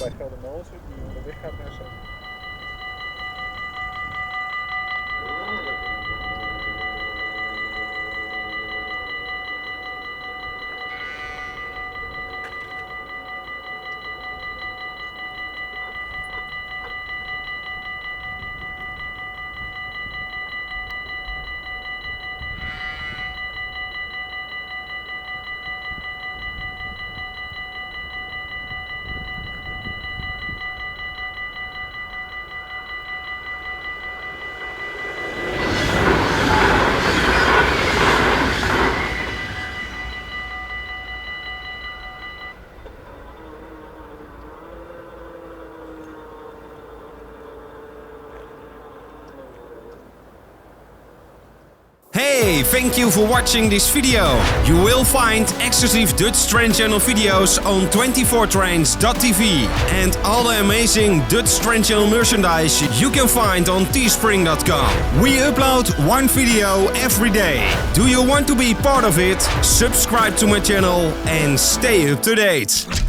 bij Geldermalsen die onderweg gaat naar zijn. Hey, thank you for watching this video. You will find exclusive Dutch train channel videos on 24trains.tv and all the amazing Dutch train channel merchandise you can find on teespring.com. We upload one video every day. Do you want to be part of it? Subscribe to my channel and stay up to date.